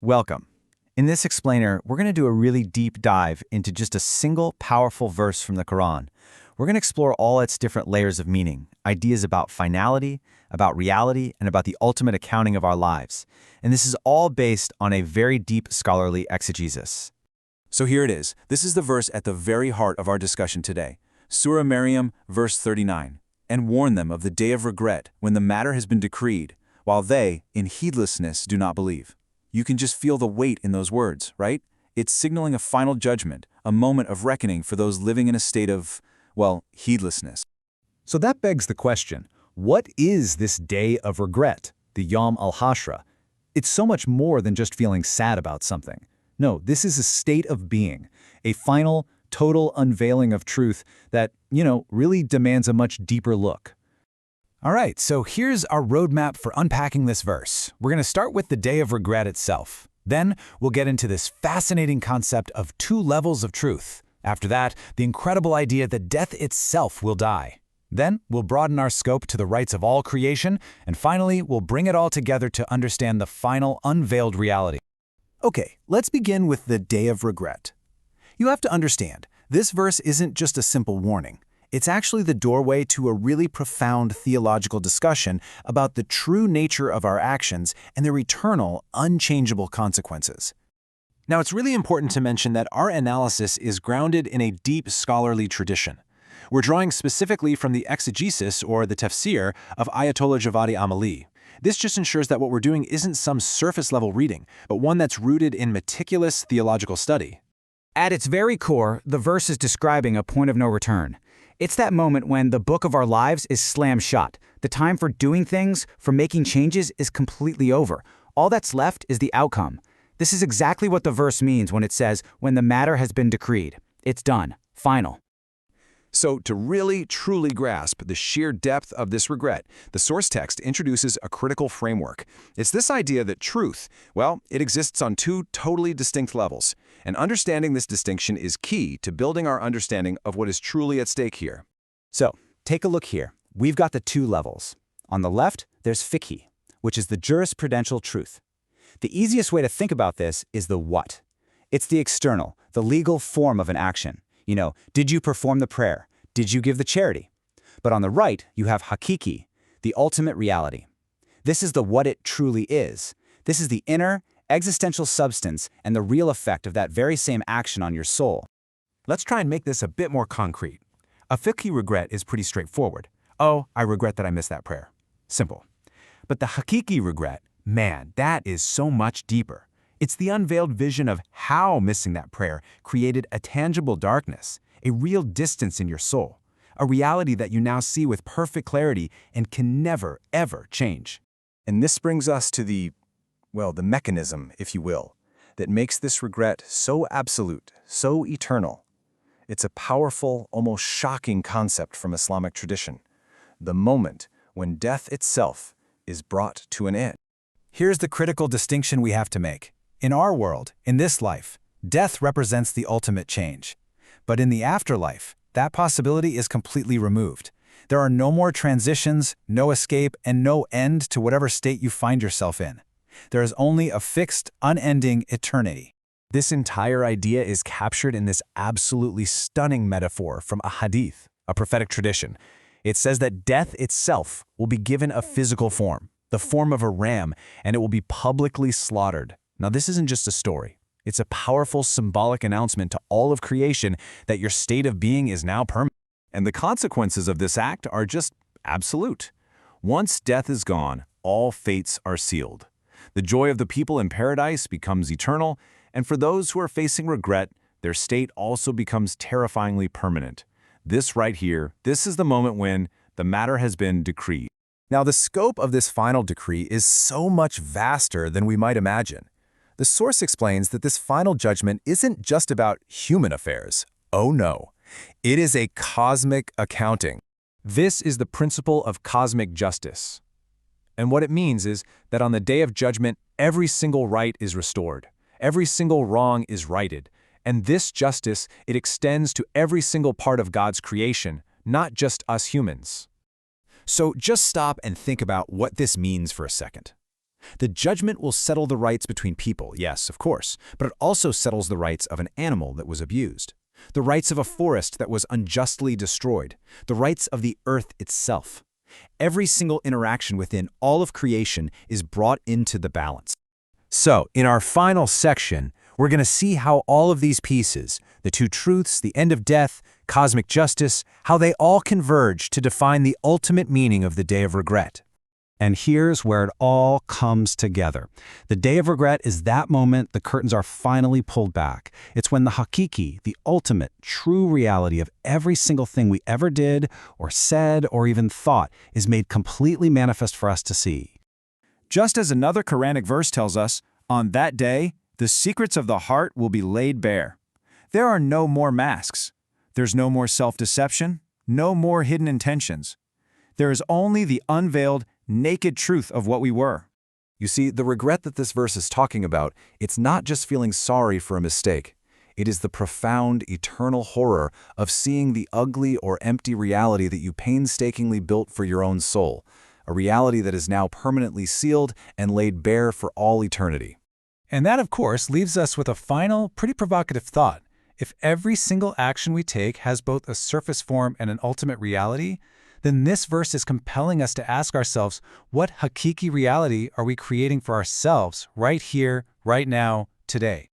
Welcome. In this explainer, we're going to do a really deep dive into just a single powerful verse from the Quran. We're going to explore all its different layers of meaning, ideas about finality, about reality, and about the ultimate accounting of our lives. And this is all based on a very deep scholarly exegesis. So here it is. This is the verse at the very heart of our discussion today. Surah Maryam, verse 39. And warn them of the day of regret when the matter has been decreed, while they, in heedlessness, do not believe. You can just feel the weight in those words, right? It's signaling a final judgment, a moment of reckoning for those living in a state of, well, heedlessness. So that begs the question, what is this day of regret, the Yawm al-Hasrah? It's so much more than just feeling sad about something. No, this is a state of being, a final, total unveiling of truth that, really demands a much deeper look. All right, so here's our roadmap for unpacking this verse. We're going to start with the day of regret itself. Then we'll get into this fascinating concept of two levels of truth. After that, the incredible idea that death itself will die. Then we'll broaden our scope to the rights of all creation, and finally, we'll bring it all together to understand the final unveiled reality. Okay, let's begin with the day of regret. You have to understand, this verse isn't just a simple warning. It's actually the doorway to a really profound theological discussion about the true nature of our actions and their eternal, unchangeable consequences. Now, it's really important to mention that our analysis is grounded in a deep scholarly tradition. We're drawing specifically from the exegesis or the Tafsir of Ayatollah Javadi Amoli. This just ensures that what we're doing isn't some surface-level reading, but one that's rooted in meticulous theological study. At its very core, the verse is describing a point of no return. It's that moment when the book of our lives is slammed shut. The time for doing things, for making changes, is completely over. All that's left is the outcome. This is exactly what the verse means when it says, when the matter has been decreed. It's done. Final. So to really, truly grasp the sheer depth of this regret, the source text introduces a critical framework. It's this idea that truth, well, it exists on two totally distinct levels. And understanding this distinction is key to building our understanding of what is truly at stake here. So, take a look here. We've got the two levels. On the left, there's fiqh, which is the jurisprudential truth. The easiest way to think about this is the what. It's the external, the legal form of an action. Did you perform the prayer? Did you give the charity? But on the right, you have hakiki, the ultimate reality. This is the what it truly is. This is the inner, existential substance and the real effect of that very same action on your soul. Let's try and make this a bit more concrete. A fiqhi regret is pretty straightforward. Oh, I regret that I missed that prayer. Simple. But the hakiki regret, man, that is so much deeper. It's the unveiled vision of how missing that prayer created a tangible darkness, a real distance in your soul, a reality that you now see with perfect clarity and can never, ever change. And this brings us to the mechanism, if you will, that makes this regret so absolute, so eternal. It's a powerful, almost shocking concept from Islamic tradition. The moment when death itself is brought to an end. Here's the critical distinction we have to make. In our world, in this life, death represents the ultimate change. But in the afterlife, that possibility is completely removed. There are no more transitions, no escape, and no end to whatever state you find yourself in. There is only a fixed, unending eternity. This entire idea is captured in this absolutely stunning metaphor from a hadith, a prophetic tradition. It says that death itself will be given a physical form, the form of a ram, and it will be publicly slaughtered. Now, this isn't just a story. It's a powerful symbolic announcement to all of creation that your state of being is now permanent. And the consequences of this act are just absolute. Once death is gone, all fates are sealed. The joy of the people in paradise becomes eternal, and for those who are facing regret, their state also becomes terrifyingly permanent. This right here, this is the moment when the matter has been decreed. Now, the scope of this final decree is so much vaster than we might imagine. The source explains that this final judgment isn't just about human affairs. Oh no, it is a cosmic accounting. This is the principle of cosmic justice. And what it means is that on the day of judgment, every single right is restored. Every single wrong is righted. And this justice, it extends to every single part of God's creation, not just us humans. So just stop and think about what this means for a second. The judgment will settle the rights between people, yes, of course, but it also settles the rights of an animal that was abused, the rights of a forest that was unjustly destroyed, the rights of the earth itself. Every single interaction within all of creation is brought into the balance. So, in our final section, we're going to see how all of these pieces, the two truths, the end of death, cosmic justice, how they all converge to define the ultimate meaning of the Day of Regret. And here's where it all comes together. The Day of Regret is that moment the curtains are finally pulled back. It's when the hakiki, the ultimate, true reality of every single thing we ever did or said or even thought is made completely manifest for us to see. Just as another Quranic verse tells us, on that day, the secrets of the heart will be laid bare. There are no more masks. There's no more self-deception, no more hidden intentions. There is only the unveiled, naked truth of what we were. You see, the regret that this verse is talking about, it's not just feeling sorry for a mistake. It is the profound, eternal horror of seeing the ugly or empty reality that you painstakingly built for your own soul, a reality that is now permanently sealed and laid bare for all eternity. And that, of course, leaves us with a final, pretty provocative thought. If every single action we take has both a surface form and an ultimate reality, then this verse is compelling us to ask ourselves, what hakiki reality are we creating for ourselves right here, right now, today?